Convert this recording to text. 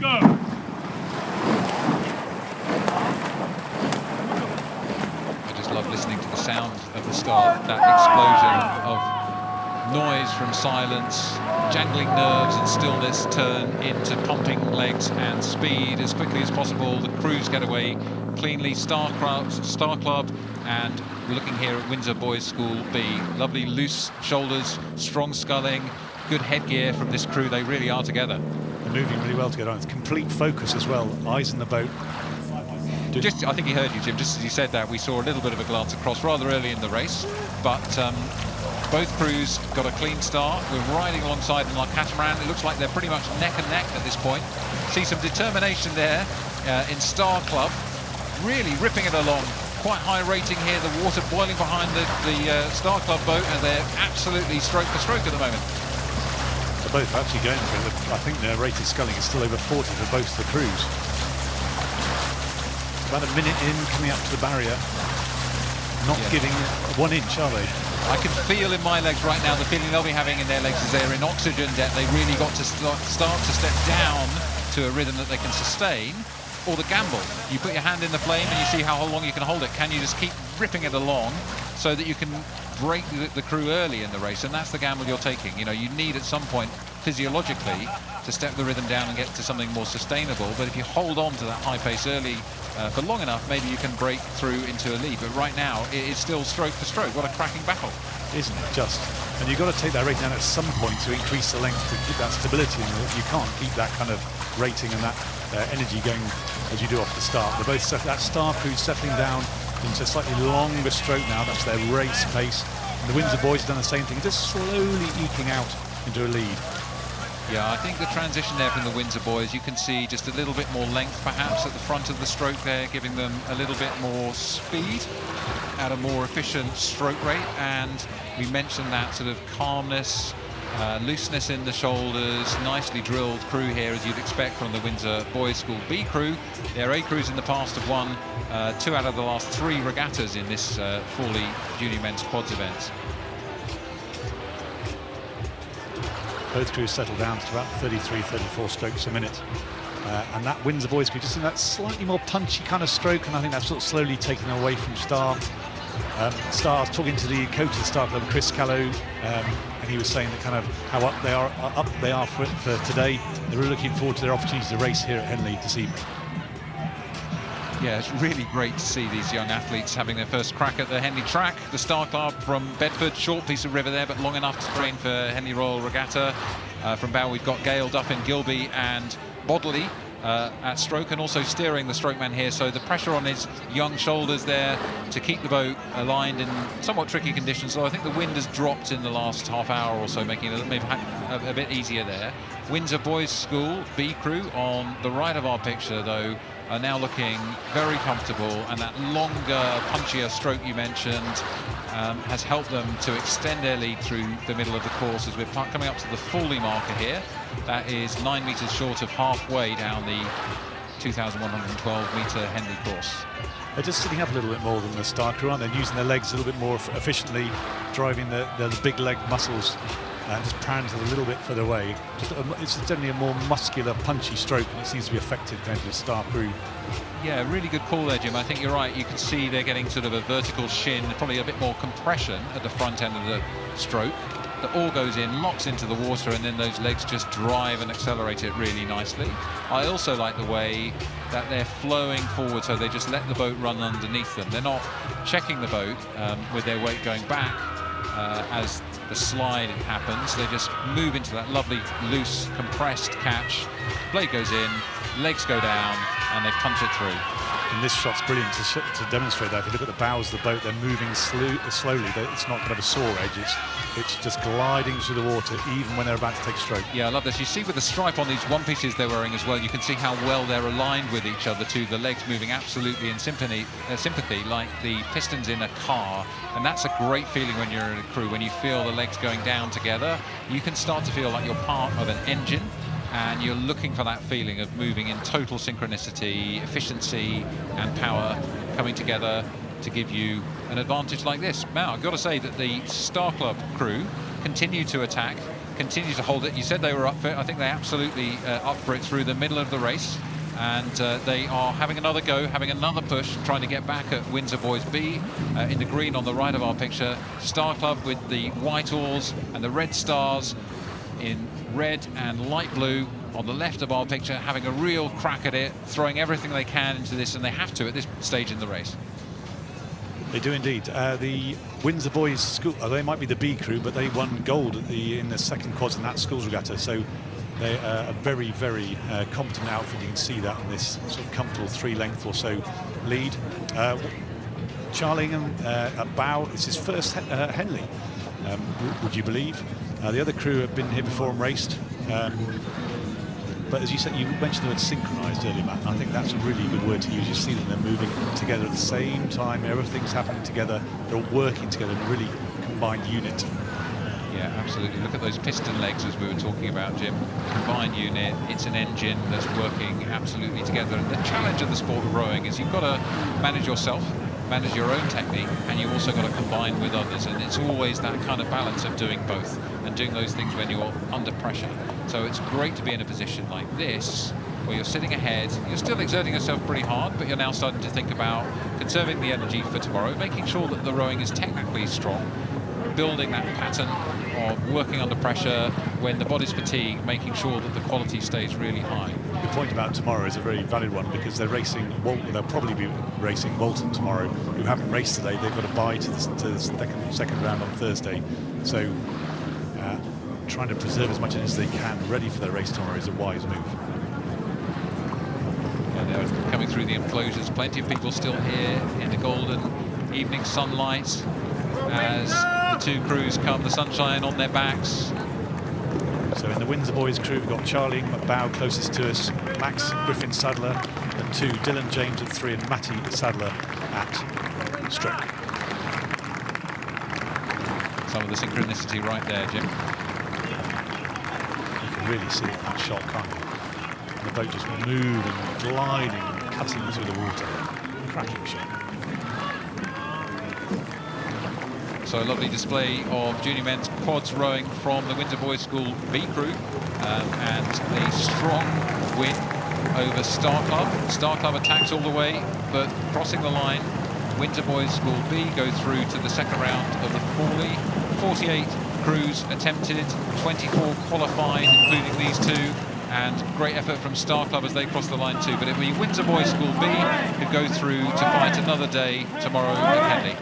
Go. I just love listening to the sound of the start, that explosion of noise from silence, jangling nerves and stillness turn into pumping legs and speed as quickly as possible. The crews get away cleanly. Star Club, and we're looking here at Windsor Boys School B. Lovely loose shoulders, strong sculling, good headgear from this crew. They really are together. They're moving really well together. It's complete focus as well. Eyes in the boat. I think he heard you, Jim. Just as you said that, we saw a little bit of a glance across rather early in the race, but both crews got a clean start. We're riding alongside them like catamaran. It looks like they're pretty much neck and neck at this point. See some determination there in Star Club, really ripping it along. Quite high rating here. The water boiling behind the Star Club boat, and they're absolutely stroke for stroke at the moment. They're both actually going for it. I think their rated sculling is still over 40 for both the crews. About a minute in, coming up to the barrier, not giving 1 inch, are they? I can feel in my legs right now the feeling they'll be having in their legs is they're in oxygen debt. They really got to start to step down to a rhythm that they can sustain, or the gamble. You put your hand in the flame and you see how long you can hold it. Can you just keep ripping it along so that you can break the crew early in the race? And that's the gamble you're taking. You know, you need at some point physiologically to step the rhythm down and get to something more sustainable. But if you hold on to that high pace early for long enough, maybe you can break through into a lead. But right now, it is still stroke for stroke. What a cracking battle. Isn't it just? And you've got to take that rate down at some point to increase the length to keep that stability. You can't keep that kind of rating and that energy going as you do off the start. They're both that Star crew settling down into a slightly longer stroke now. That's their race pace. And the Windsor boys have done the same thing, just slowly eking out into a lead. Yeah, I think the transition there from the Windsor boys, you can see just a little bit more length perhaps at the front of the stroke there, giving them a little bit more speed at a more efficient stroke rate. And we mentioned that sort of calmness, looseness in the shoulders, nicely drilled crew here, as you'd expect from the Windsor Boys School B crew. Their A crews in the past have won 2 out of the last 3 regattas in this Fawley Junior Men's Quads events. Both crews settle down to about 33, 34 strokes a minute. And that Windsor Boys crew just in that slightly more punchy kind of stroke, and I think that's sort of slowly taken away from Star. Star, I was talking to the coach of the Star Club, Chris Callow, and he was saying that kind of how up they are for today. They're really looking forward to their opportunity to race here at Henley this evening. Yeah, it's really great to see these young athletes having their first crack at the Henley track. The Star Club from Bedford, short piece of river there, but long enough to train for Henley Royal Regatta. From Bow, we've got Gale, Duffin, Gilby and Bodley at stroke, and also steering the strokeman here. So the pressure on his young shoulders there to keep the boat aligned in somewhat tricky conditions. So I think the wind has dropped in the last half hour or so, making it maybe a bit easier there. Windsor Boys School B crew on the right of our picture, though, are now looking very comfortable, and that longer, punchier stroke you mentioned has helped them to extend their lead through the middle of the course as we're coming up to the Fawley marker here. That is 9 metres short of halfway down the 2,112 metre Henley course. They're just sitting up a little bit more than the Star crew, aren't they? Using their legs a little bit more efficiently, driving the big leg muscles, and just powering it a little bit further away. It's generally a more muscular, punchy stroke, and it seems to be effective going to the Star crew. Yeah, really good call there, Jim. I think you're right. You can see they're getting sort of a vertical shin, probably a bit more compression at the front end of the stroke. The oar goes in, locks into the water, and then those legs just drive and accelerate it really nicely. I also like the way that they're flowing forward, so they just let the boat run underneath them. They're not checking the boat with their weight going back as the slide happens. They just move into that lovely, loose, compressed catch. Blade goes in, legs go down, and they punch it through. And this shot's brilliant to demonstrate that. If you look at the bows of the boat, they're moving slowly. It's not kind of a sore edge. It's just gliding through the water, even when they're about to take stroke. Yeah, I love this. You see with the stripe on these one pieces they're wearing as well, you can see how well they're aligned with each other too. The legs moving absolutely in sympathy like the pistons in a car. And that's a great feeling when you're in a crew, when you feel the legs going down together. You can start to feel like you're part of an engine, and you're looking for that feeling of moving in total synchronicity, efficiency and power coming together to give you an advantage like this. Now, I've got to say that the Star Club crew continue to attack, continue to hold it. You said they were up for it. I think they absolutely up for it through the middle of the race. And they are having another go, having another push, trying to get back at Windsor Boys B in the green on the right of our picture. Star Club with the white oars and the red stars in red and light blue on the left of our picture, having a real crack at it, throwing everything they can into this, and they have to at this stage in the race. They do indeed. The Windsor Boys School, they might be the B crew, but they won gold in the second quad in that schools regatta. So they are a very, very competent outfit. You can see that in this sort of comfortable 3-length or so lead. Charlingham at bow, it's his first Henley, would you believe? The other crew have been here before and raced. But as you said, you mentioned the word synchronised earlier, Matt, and I think that's a really good word to use. You see them, they're moving together at the same time, everything's happening together, they're all working together in a really combined unit. Yeah, absolutely. Look at those piston legs, as we were talking about, Jim. Combined unit, it's an engine that's working absolutely together. And the challenge of the sport of rowing is you've got to manage yourself, manage your own technique, and you've also got to combine with others. And it's always that kind of balance of doing both and doing those things when you're under pressure. So it's great to be in a position like this, where you're sitting ahead, you're still exerting yourself pretty hard, but you're now starting to think about conserving the energy for tomorrow, making sure that the rowing is technically strong, building that pattern of working under pressure when the body's fatigued, making sure that the quality stays really high. The point about tomorrow is a very valid one, because they're racing, they'll probably be racing Walton tomorrow, who haven't raced today. They've got to bye to the second round on Thursday. So trying to preserve as much as they can ready for their race tomorrow is a wise move. Yeah, they're coming through the enclosures. Plenty of people still here in the golden evening sunlight as the two crews come, the sunshine on their backs. So in the Windsor Boys crew, we've got Charlie at bow closest to us, Max Griffin Sadler at 2, Dylan James at 3, and Matty Sadler at stroke. Some of the synchronicity right there, Jim. You can really see it in that shot, can't you? And the boat just moving, gliding, cutting through the water. Cracking shot. So a lovely display of junior men's quads rowing from the Windsor Boys School B crew, and a strong win over Star Club. Star Club attacks all the way, but crossing the line, Windsor Boys School B go through to the second round of the Fawley. 48 crews attempted, 24 qualified, including these two, and great effort from Star Club as they cross the line too. But it'll be Windsor Boys School B who go through to fight another day tomorrow at Henley.